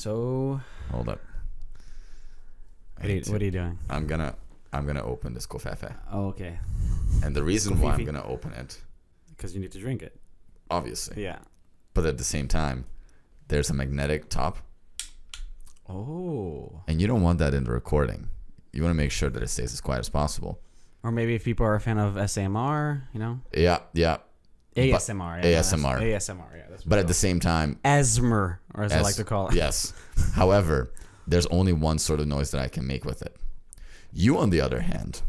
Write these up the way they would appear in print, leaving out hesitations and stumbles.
So hold up. What are you doing? I'm gonna open this Covfefe. Oh, okay. And the reason why I'm gonna open it, because you need to drink it. Obviously. Yeah. But at the same time, there's a magnetic top. Oh. And you don't want that in the recording. You want to make sure that it stays as quiet as possible. Or maybe if people are a fan of SMR, Yeah. ASMR. ASMR. Yeah. But at the same time... ASMR, or as I like to call it. Yes. However, there's only one sort of noise that I can make with it. You, on the other hand,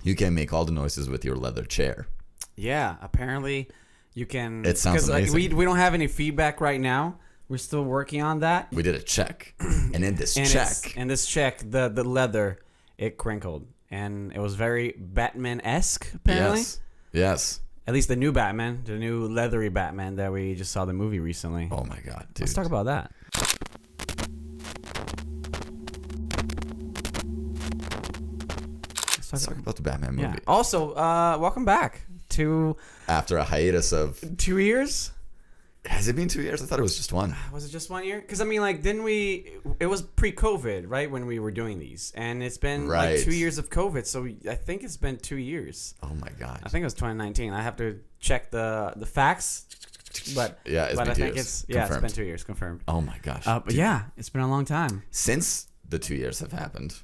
you can make all the noises with your leather chair. Yeah, apparently you can... It sounds amazing. We don't have any feedback right now. We're still working on that. We did a check. And in this check... the leather, it crinkled. And it was very Batman-esque, apparently. Yes. At least the new Batman, the new leathery Batman that we just saw the movie recently. Oh my God, dude. Let's talk about that. Let's talk about the Batman movie. Yeah. Also, welcome back to... After a hiatus of... 2 years? Has it been 2 years? I thought it was just one. Was it just 1 year? Because, I mean, like, didn't we... It was pre-COVID, right, when we were doing these. And it's been, like, 2 years of COVID. So I think it's been 2 years. Oh, my God. I think it was 2019. I have to check the facts. But yeah, I think it's been 2 years. Confirmed. Oh, my gosh. But yeah, it's been a long time. Since the 2 years have happened,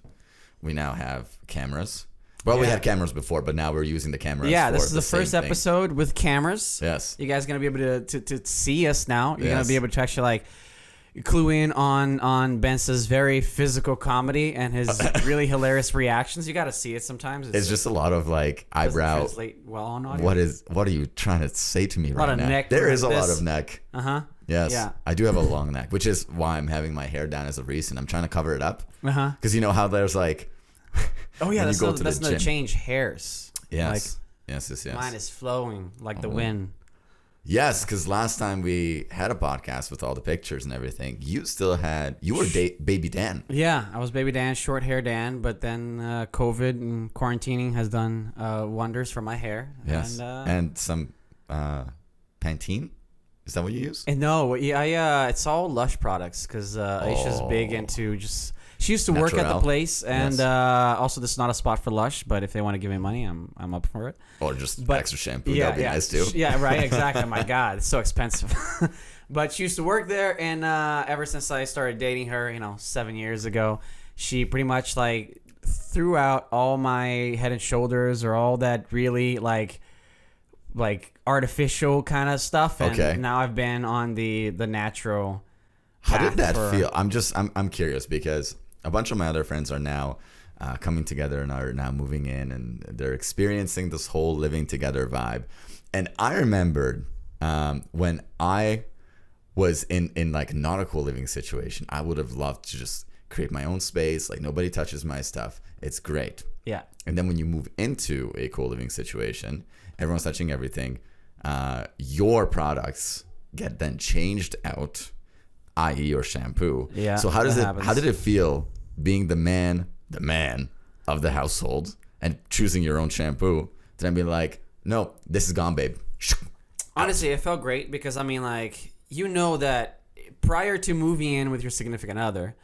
we now have cameras. Well, we had cameras before, but now we're using the cameras. Yeah, this is the first episode with cameras. Yes. You guys are going to be able to see us now. You're going to be able to actually, like, clue in on Ben's very physical comedy and his really hilarious reactions. You got to see it sometimes. It's just a lot of, like, eyebrow. Translate well on audio. What are you trying to say to me right now? A lot of neck. There is a lot of neck. Uh-huh. Yes. Yeah. I do have a long neck, which is why I'm having my hair down as of recent. I'm trying to cover it up. Uh-huh. Because you know how there's, like... Oh yeah, that's not change hairs. Yes. Like, yes. Mine is flowing like the wind. Yes, because last time we had a podcast with all the pictures and everything, you were Baby Dan. Yeah, I was Baby Dan, short hair Dan, but then COVID and quarantining has done wonders for my hair. Yes, and some Pantene. Is that what you use? And no, it's all Lush products because Aisha's big into just. She used to work at the place, and also this is not a spot for Lush, but if they want to give me money, I'm up for it. Or just extra shampoo, that'd be nice too. Yeah, right, exactly. My God, it's so expensive. But she used to work there, and ever since I started dating her, 7 years ago, she pretty much like threw out all my Head and Shoulders or all that really like artificial kind of stuff, and now I've been on the natural. How did that feel? I'm curious because a bunch of my other friends are now coming together and are now moving in, and they're experiencing this whole living together vibe. And I remembered when I was in like not a cool living situation, I would have loved to just create my own space. Like nobody touches my stuff. It's great. Yeah. And then when you move into a cool living situation, everyone's touching everything. Your products get then changed out, i.e. your shampoo. Yeah. So how did it feel being the man of the household and choosing your own shampoo to then be like, no, this is gone, babe. Honestly, it felt great because I mean, like, that prior to moving in with your significant other,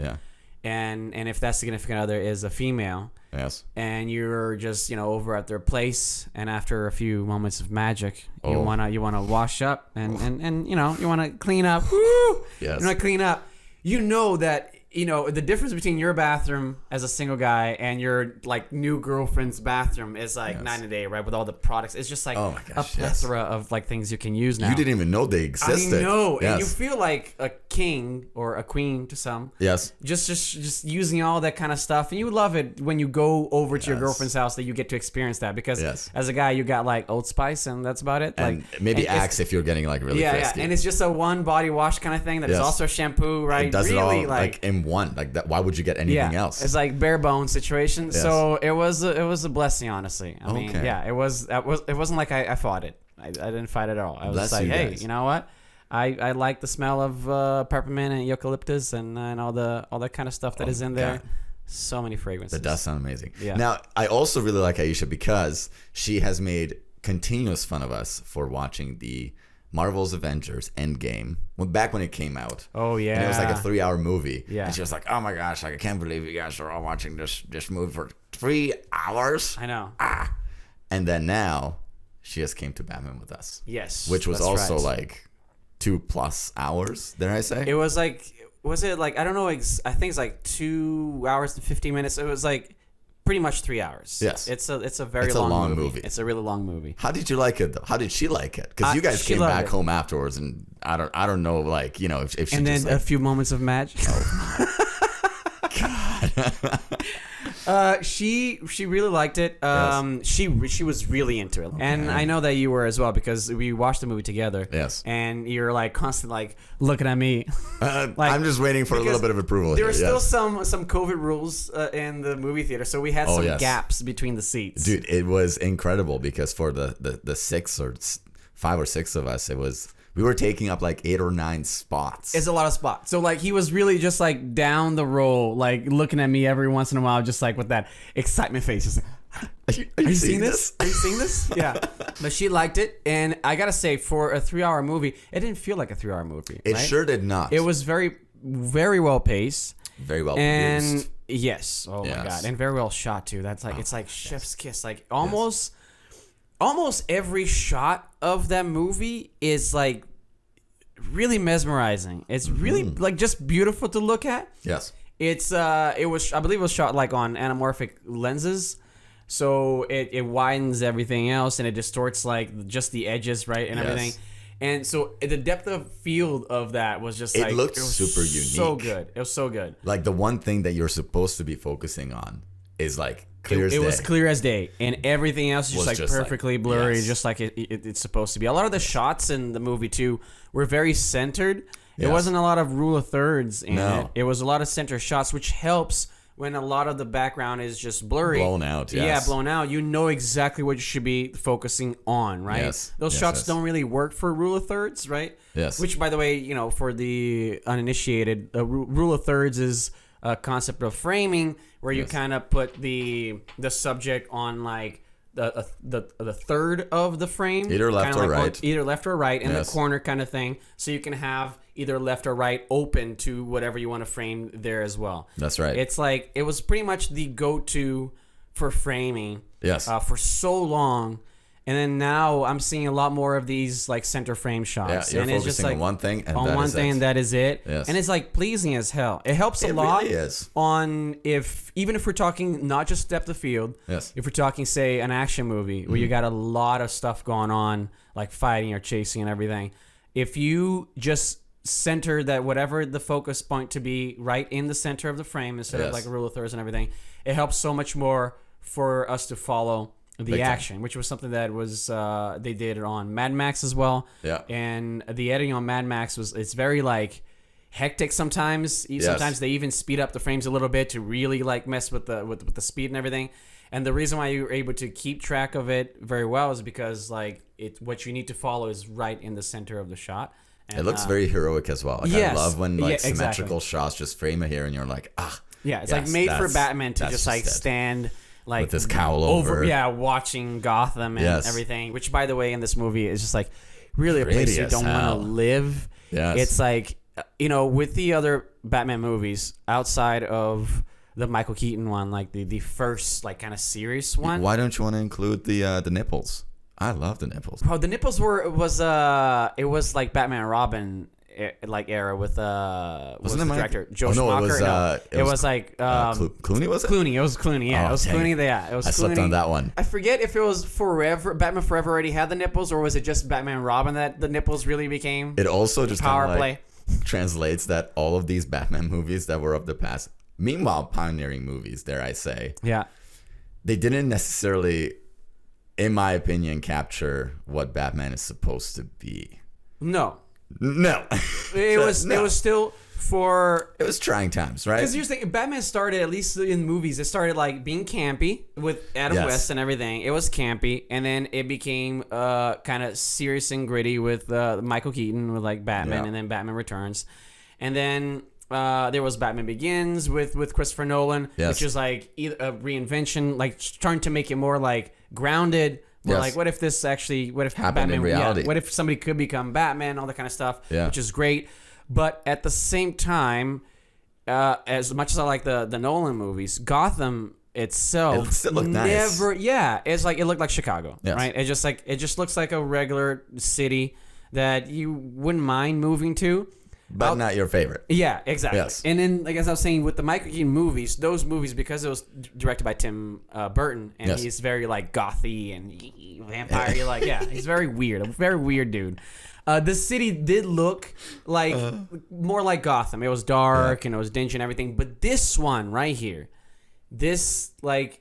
and if that significant other is a female, yes, and you're just over at their place, and after a few moments of magic, you wanna wash up and you wanna clean up. Woo! Yes. You wanna clean up. That the difference between your bathroom as a single guy and your like new girlfriend's bathroom is like night and day, right? With all the products, it's just like a plethora of like things you can use now. You didn't even know they existed. I know, and you feel like a king or a queen to some. Yes, just using all that kind of stuff, and you love it when you go over to your girlfriend's house that you get to experience that because as a guy you got like Old Spice and that's about it. And like maybe Axe if you're getting like really frisky. And it's just a one body wash kind of thing that is also shampoo, right? It does really, it all like in one, like that. Why would you get anything else? It's like bare bones situation. Yes. So it was a blessing, honestly. I mean, it wasn't like I fought it. I didn't fight it at all. I was just like, hey, you know what? I like the smell of peppermint and eucalyptus and all that kind of stuff that is in there. God. So many fragrances. That does sound amazing. Yeah. Now, I also really like Aisha because she has made continuous fun of us for watching the Marvel's Avengers Endgame, back when it came out. Oh yeah, and it was like a 3-hour movie. Yeah, and she was like, "Oh my gosh, like, I can't believe you guys are all watching this movie for 3 hours." I know. And then now she just came to Batman with Us. Yes, which was also right. like 2+ hours. Did I say? It was like, was it like, I don't know. I think it's like 2 hours and 15 minutes. It was like pretty much 3 hours. Yes, it's a very long movie. It's a really long movie. How did you like it though? How did she like it? Because you guys came back home afterwards, and I don't know, like, you know, if she and just then like, a few moments of magic. Oh God. She really liked it. Yes. She was really into it, and I know that you were as well, because we watched the movie together. Yes. And you're like constantly like looking at me. Like, I'm just waiting for a little bit of approval. There were still some COVID rules in the movie theater, so we had some gaps between the seats. Dude, it was incredible, because for the 5 or 6 of us, we were taking up like 8 or 9 spots. It's a lot of spots. So like he was really just like down the row, like looking at me every once in a while, just like with that excitement face. Just like, are you seeing this? Are you seeing this? Yeah. But she liked it, and I gotta say, for a 3-hour movie, it didn't feel like a 3-hour movie. It sure did not. It was very, very well paced. Very well produced. Yes. Oh my God. And very well shot too. That's like, it's like chef's kiss. Like almost every shot of that movie is like really mesmerizing. It's really like just beautiful to look at. Yes. It's I believe it was shot like on anamorphic lenses, so it widens everything else, and it distorts like just the edges, right, and everything. And so the depth of field of that was just like, it looked super unique. So good. It was so good. Like the one thing that you're supposed to be focusing on is like clear as day. It was clear as day, and everything else is just perfectly blurry, just like it's supposed to be. A lot of the shots in the movie too were very centered. It wasn't a lot of rule of thirds in it. It was a lot of center shots, which helps when a lot of the background is just blurry. Blown out, Yeah, blown out. You know exactly what you should be focusing on, right? Yes. Those shots don't really work for rule of thirds, right? Yes. Which, by the way, you know, for the uninitiated, rule of thirds is a concept of framing where you kind of put the subject on like the third of the frame, either left or right, in the corner kind of thing, so you can have either left or right open to whatever you want to frame there as well. That's right. It's like it was pretty much the go-to for framing. Yes. For so long. And then now I'm seeing a lot more of these like center frame shots. Yeah, you're and focusing it's just like on one thing, and and that is it. Yes. And it's like pleasing as hell. It helps a lot really is. On even if we're talking not just depth of field. Yes. If we're talking, say, an action movie where you got a lot of stuff going on, like fighting or chasing and everything. If you just center that, whatever the focus point to be, right in the center of the frame instead of like a rule of thirds and everything, it helps so much more for us to follow the action, which was something that was they did it on Mad Max as well. Yeah. And the editing on Mad Max it's very like hectic sometimes. Sometimes they even speed up the frames a little bit to really like mess with the speed and everything. And the reason why you're able to keep track of it very well is because like what you need to follow is right in the center of the shot. And, it looks very heroic as well. Like, yes. I love when like symmetrical exactly. shotes just frame it here, and you're like, yeah, it's like made for Batman to just like stand like with this cowl over, watching Gotham and everything. Which, by the way, in this movie is just like really a place you don't want to live. Yes. It's like, you know, with the other Batman movies outside of the Michael Keaton one, like the first like kind of serious one. Why don't you want to include the nipples? I love the nipples. Bro, the nipples it was like Batman and Robin like era with wasn't the director Joe Schumacher? It was like Clooney, was it? Clooney. It was Clooney. Yeah, it was Clooney. Yeah, it was. I slept on that one. I forget if it was Forever. Batman Forever already had the nipples, or was it just Batman and Robin that the nipples really became? It also just power play translates that all of these Batman movies that were of the past, meanwhile pioneering movies, dare I say, they didn't necessarily, in my opinion, capture what Batman is supposed to be. No. It was still for... It was trying times, right? Because here's the thing, Batman started, at least in movies, it started like being campy with Adam West and everything. It was campy, and then it became kind of serious and gritty with Michael Keaton with like Batman, and then Batman Returns. And then there was Batman Begins with Christopher Nolan, which is like a reinvention, like trying to make it more like grounded, We're Yes. like, what if this actually, what if Happened in Batman, reality. what if somebody could become Batman, all that kind of stuff, Yeah. which is great. But at the same time, as much as I like the Nolan movies, Gotham itself It still looked nice. it's like, it looked like Chicago, Yes. right? It just looks like a regular city that you wouldn't mind moving to. But not your favorite. Yeah, exactly. Yes. And then, like as I was saying, with the Michael Keaton movies, those movies, because it was directed by Tim Burton, and Yes. he's very like gothy and vampire. You're like, yeah, he's very weird, a very weird dude. The city did look like more like Gotham. It was dark and it was dingy and everything. But this one right here, this like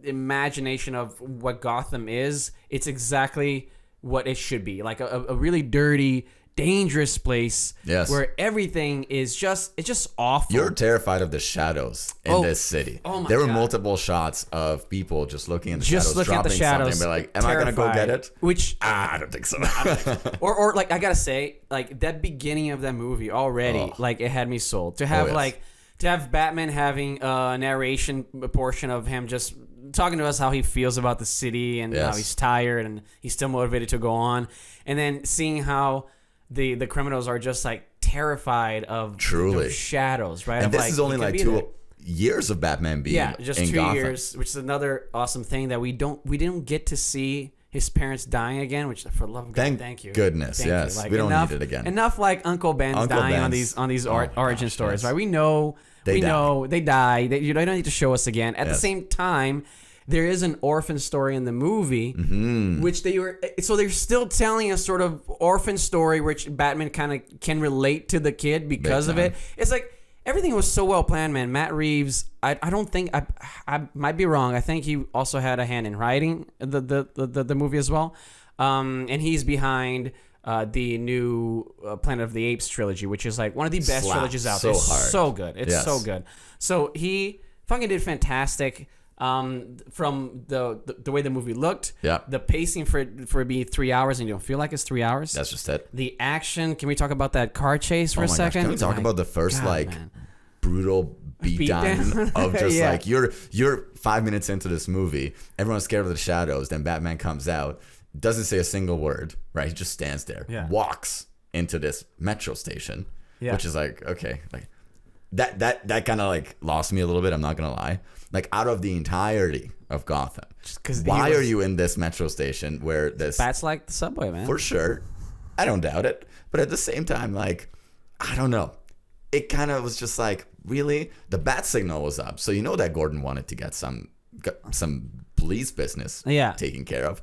imagination of what Gotham is, it's exactly what it should be. Like a really dirty, dangerous place where everything is just awful. You're terrified of the shadows in this city. Oh my there were God. multiple shots of people just looking at the Just shadows, looking at the dropping shadows, something, and be like, am I gonna go get it? Which I don't think so. or like I gotta say, like that beginning of that movie already, like it had me sold. To have to have Batman having a narration portion of him just talking to us how he feels about the city and how he's tired and he's still motivated to go on, and then seeing how the criminals are just like terrified of Truly the shadows, right? And of, this is only like 2 years of Batman being just in 2 Gotham. years, which is another awesome thing that we didn't get to see his parents dying again, which for the love of God, thank you. Goodness, Thank yes. you. Like, we don't enough, need it again. Enough like Uncle Ben's dying on these origin stories, right? We know they die. You don't need to show us again. At the same time, there is an orphan story in the movie, which they're still telling a sort of orphan story, which Batman kind of can relate to the kid because of it. It's like everything was so well planned, man. Matt Reeves, I don't think I might be wrong. I think he also had a hand in writing the movie as well, and he's behind the new Planet of the Apes trilogy, which is like one of the best trilogies out there. So good. It's so good. So he fucking did fantastic. From the way the movie looked, the pacing for it being 3 hours and you don't feel like it's 3 hours. That's just it. The action. Can we talk about that car chase for a second? Can we talk about the first brutal beatdown of just like you're 5 minutes into this movie, everyone's scared of the shadows, then Batman comes out, doesn't say a single word, right? He just stands there, walks into this metro station, which is like, okay, like that kind of like lost me a little bit. I'm not gonna lie. Like out of the entirety of Gotham, why are you in this metro station where this Bats like the subway, man? For sure, I don't doubt it. But at the same time, like I don't know, it kind of was just like really the bat signal was up, so you know that Gordon wanted to get some police business taken care of.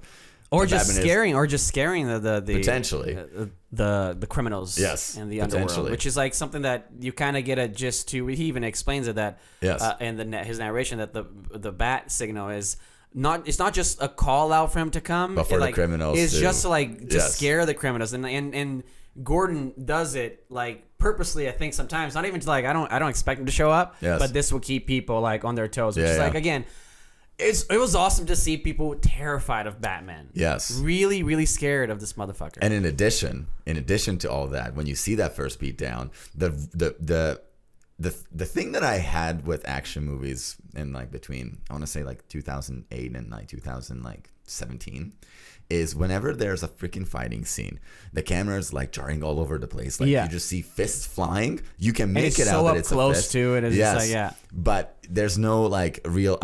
Or just scaring the potentially the criminals in the underworld, which is like something that you kind of get a gist to. He even explains it that in his narration that the bat signal is it's not just a call out for him to come, but for the criminals, it's just to scare the criminals, and Gordon does it like purposely. I think sometimes not even to like I don't expect him to show up, but this will keep people like on their toes, which is like again. It was awesome to see people terrified of Batman. Yes. Really, really scared of this motherfucker. And in addition to all that, when you see that first beatdown, the thing that I had with action movies in like between I want to say like 2008 and like 2017 is whenever there's a freaking fighting scene, the camera is like jarring all over the place. Like you just see fists flying. You can make it out that it's close a fist. to it. It's just like, but there's no like real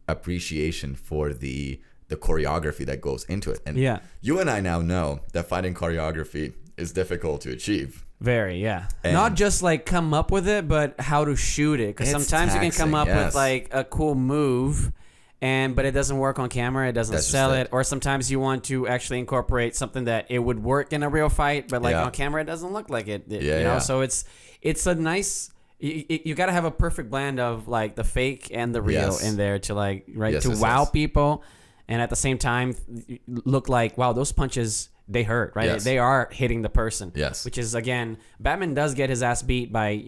appreciation for the choreography that goes into it. And you and I now know that fighting choreography is difficult to achieve. Very, and not just like come up with it, but how to shoot it. Because sometimes you can come up with like a cool move, but it doesn't work on camera. It doesn't sell it. Or sometimes you want to actually incorporate something that it would work in a real fight, but like on camera it doesn't look like it. You know, so it's a nice. You got to have a perfect blend of like the fake and the real in there to like wow people, and at the same time look like wow those punches they hurt, right? They are hitting the person. Which is again Batman does get his ass beat by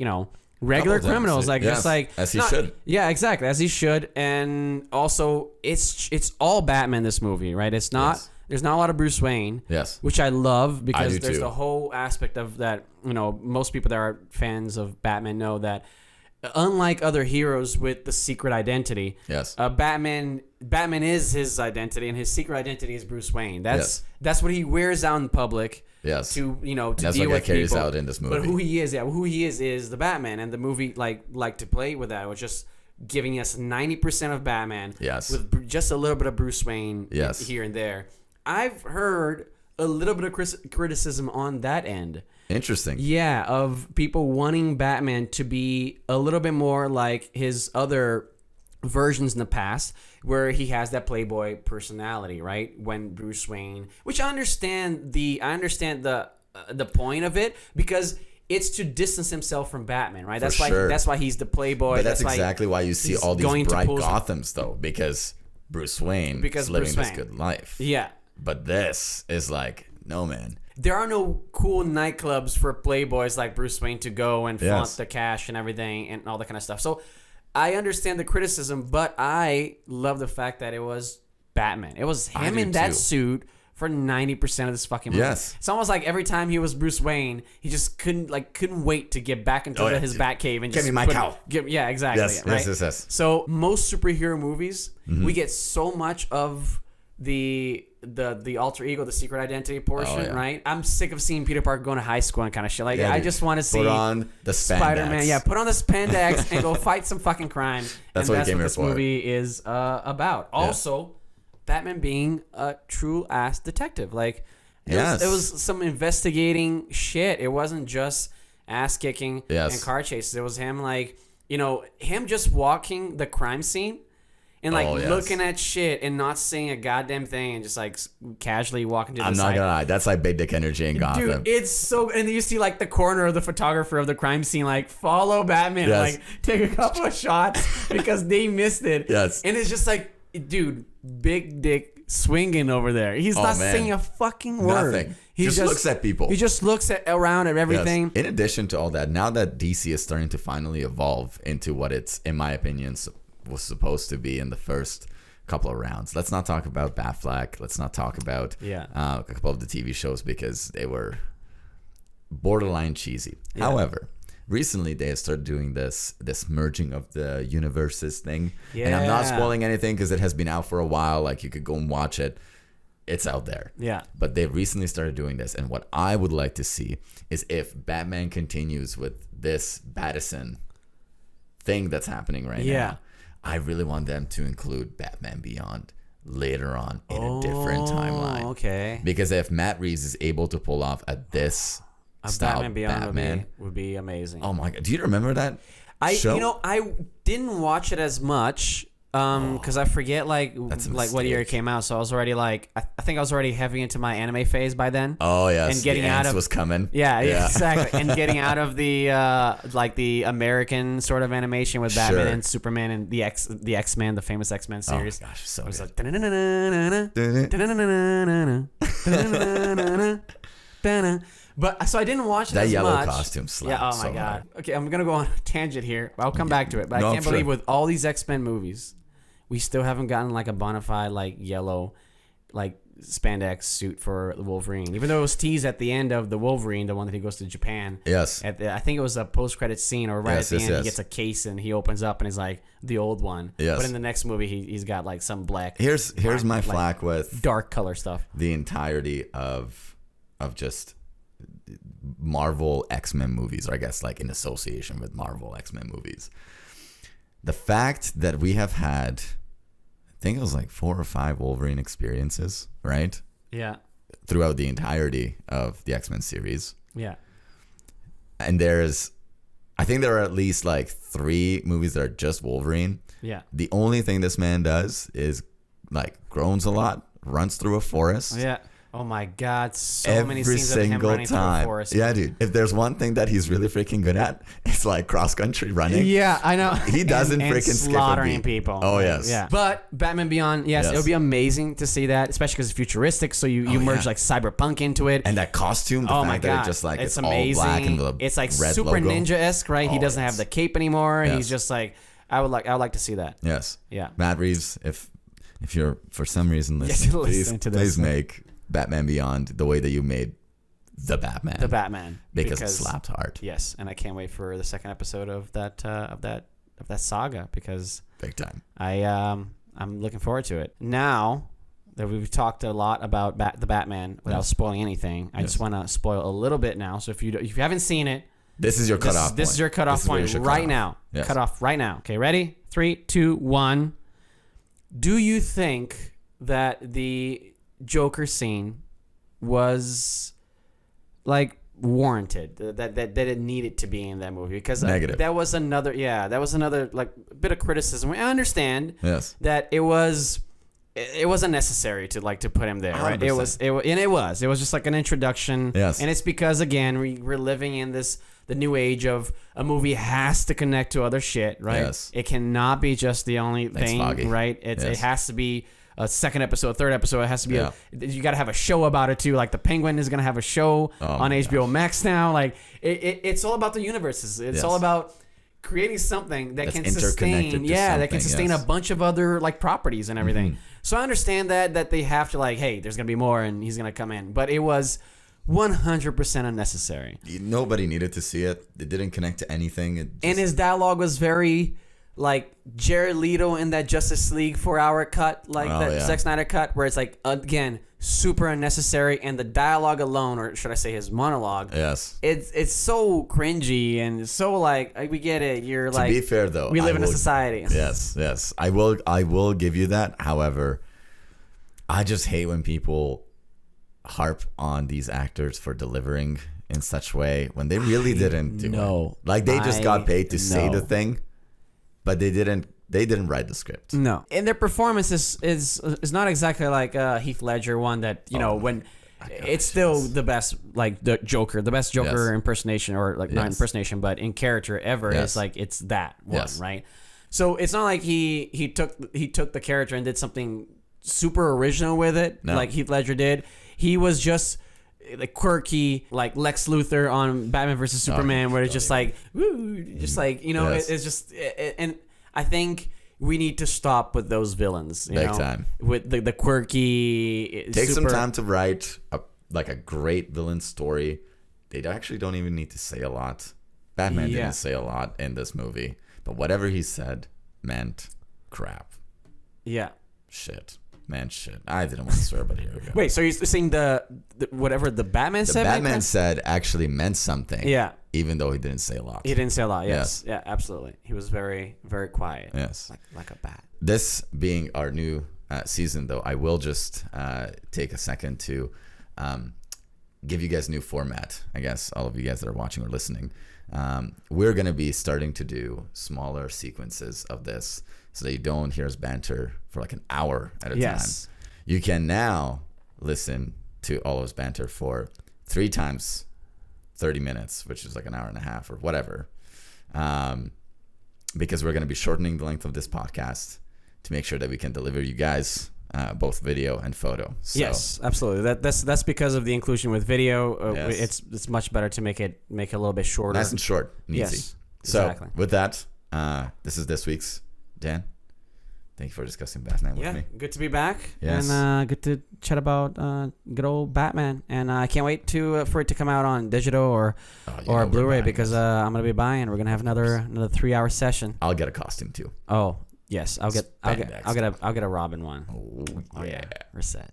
regular criminals just like as he should. Yeah, exactly, as he should. And also it's all Batman this movie, right? It's not. There's not a lot of Bruce Wayne, which I love because there's the whole aspect of that. Most people that are fans of Batman know that unlike other heroes with the secret identity, yes, Batman is his identity, and his secret identity is Bruce Wayne. That's what he wears out in public. Yes. To to that's deal what with carries people. out in this movie. But who he is the Batman, and the movie like to play with that. It was just giving us 90% of Batman. Yes. With just a little bit of Bruce Wayne. Yes. Here and there. I've heard a little bit of criticism on that end. Interesting. Yeah, of people wanting Batman to be a little bit more like his other versions in the past, where he has that playboy personality, right? When Bruce Wayne, which I understand the point of it, because it's to distance himself from Batman, right? That's why he's the playboy. But that's exactly why you see all these bright Gothams, though, because Bruce Wayne is living this good life. Yeah. But this is like, no, man. There are no cool nightclubs for playboys like Bruce Wayne to go and flaunt the cash and everything and all that kind of stuff. So I understand the criticism, but I love the fact that it was Batman. It was him in that suit for 90% of this fucking movie. Yes. It's almost like every time he was Bruce Wayne, he just couldn't wait to get back into his Batcave and just give me my cow. Yeah, exactly. Yes, right? yes. So most superhero movies, we get so much of the alter ego, the secret identity portion, right? I'm sick of seeing Peter Parker going to high school and kind of shit. Like, I just want to see put on the spandex. Spider-Man. Yeah, put on the spandex and go fight some fucking crime. That's what this movie is about. Also, Batman being a true ass detective. Like, it was some investigating shit. It wasn't just ass kicking and car chases. It was him him just walking the crime scene. And looking at shit and not saying a goddamn thing and just casually walking to the side. I'm not gonna lie, that's like big dick energy in Gotham. Dude, it's so. And you see the corner of the photographer of the crime scene follow Batman, take a couple of shots because they missed it. Yes. And it's just dude, big dick swinging over there. He's not saying a fucking word. Nothing. He just looks at people. He just looks around at everything. Yes. In addition to all that, now that DC is starting to finally evolve into what it's, in my opinion, was supposed to be in the first couple of rounds. Let's not talk about Batfleck. Let's not talk about a couple of the TV shows because they were borderline cheesy. Yeah. However, recently they have started doing this merging of the universes thing. Yeah. And I'm not spoiling anything because it has been out for a while. You could go and watch it. It's out there. Yeah. But they've recently started doing this. And what I would like to see is if Batman continues with this Battison thing that's happening right now. I really want them to include Batman Beyond later on in a different timeline. Okay. Because if Matt Reeves is able to pull off this style Batman Beyond would be amazing. Oh my god! Do you remember that show? I didn't watch it as much because I forget what year it came out. So I was already I think I was already heavy into my anime phase by then. Oh yes, and getting out of was coming. Yeah, exactly. And getting out of the the American sort of animation with Batman and Superman and the X-Men, the famous X-Men series. Oh gosh, so good. But so I didn't watch it as much. That yellow costume slaps. Yeah. Oh my god. Hard. Okay, I'm gonna go on a tangent here. I'll come back to it. But I can't believe with all these X-Men movies, we still haven't gotten a bona fide yellow spandex suit for the Wolverine. Even though it was teased at the end of the Wolverine, the one that he goes to Japan. Yes. I think it was a post-credit scene or at the end he gets a case and he opens up and he's the old one. Yes. But in the next movie he's got some black. Here's my flack with dark color stuff. The entirety of just Marvel X-Men movies, or I guess in association with Marvel X-Men movies. The fact that we have had, I think it was 4 or 5 Wolverine experiences, right? Yeah. Throughout the entirety of the X-Men series. Yeah. And I think there are at least 3 movies that are just Wolverine. Yeah. The only thing this man does is groans a lot, runs through a forest. Yeah. Oh my god, so many scenes of him running through a forest. Yeah, dude. If there's one thing that he's really freaking good at, it's cross-country running. Yeah, I know. He doesn't freaking skip slaughtering people. Oh, yes. Yeah. But Batman Beyond, yes, it would be amazing to see that, especially because it's futuristic, so you merge cyberpunk into it. And that costume, the fact that it just it's amazing. All black and the it's red super logo. Ninja-esque, right? He doesn't have the cape anymore. Yes. He's just I would like to see that. Yes. Yeah. Matt Reeves, if you're for some reason listening, please make Batman Beyond the way that you made The Batman. The Batman. Because it slapped hard. Yes, and I can't wait for the second episode of that saga because big time. I'm looking forward to it. Now that we've talked a lot about the Batman without spoiling anything, I just want to spoil a little bit now. So if you haven't seen it, this is your cutoff point. This is your cutoff point right now. Yes. Cut off right now. Okay, ready? 3, 2, 1. Do you think that the Joker scene was like warranted? That it needed to be in that movie? Because negative. That was another like bit of criticism. I understand that it wasn't necessary to put him there, right? 100%. It was just like an introduction. Yes. And it's because again we're living in the new age of a movie has to connect to other shit, right? Yes. It cannot be just the only thing, foggy. right? It has to be a second episode, third episode. It has to be you got to have a show about it too. Like the Penguin is gonna have a show on HBO Max now. Like it's all about the universes. It's all about creating something that can sustain, that can sustain a bunch of other like properties and everything. Mm-hmm. So I understand that they have to hey, there's gonna be more and he's gonna come in, but it was 100% unnecessary. Nobody needed to see it. It didn't connect to anything. And his dialogue was very like Jared Leto in that Justice League 4-hour cut, Zack Snyder cut, where it's again super unnecessary, and the dialogue alone, or should I say his monologue, it's so cringy and so we get it. You're to be fair though, we live in a society. Yes, I will give you that. However, I just hate when people harp on these actors for delivering in such way when they really didn't do it. They just got paid to say the thing, but they didn't write the script. No. And their performance is not exactly like Heath Ledger one that, when it's still the best, the Joker, the best Joker impersonation, or not impersonation, but in character ever is it's that one, right? So it's not like he took the character and did something super original with it, like Heath Ledger did. He was just quirky, like Lex Luthor on Batman vs Superman, where it's just it's just, and I think we need to stop with those villains, Big time. With the quirky. Take some time to write a great villain story. They actually don't even need to say a lot. Batman didn't say a lot in this movie, but whatever he said meant crap. Yeah. Shit. I didn't want to swear, but here we go. Wait, so you're saying the whatever the Batman said? The Batman said actually meant something. Yeah. Even though he didn't say a lot. He didn't say a lot, yes. Yeah, absolutely. He was very, very quiet. Yes. Like a bat. This being our new season, though, I will just take a second to give you guys a new format, I guess, all of you guys that are watching or listening. We're going to be starting to do smaller sequences of this so that you don't hear us banter for an hour at a time. You can now listen to all of us banter for 3 times 30 minutes, which is an hour and a half or whatever, because we're going to be shortening the length of this podcast to make sure that we can deliver you guys both video and photo. So, yes, absolutely. That's because of the inclusion with video. It's much better to make it a little bit shorter, nice and short and easy. So with that, this is this week's Dan. Thank you for discussing Batman with me. Yeah, good to be back. Yes. And good to chat about good old Batman. And I can't wait for it to come out on digital or Blu-ray, because I'm gonna be buying. We're gonna have another 3-hour session. I'll get a costume too. Oh yes, I'll get a Robin one. Oh yeah. We're set.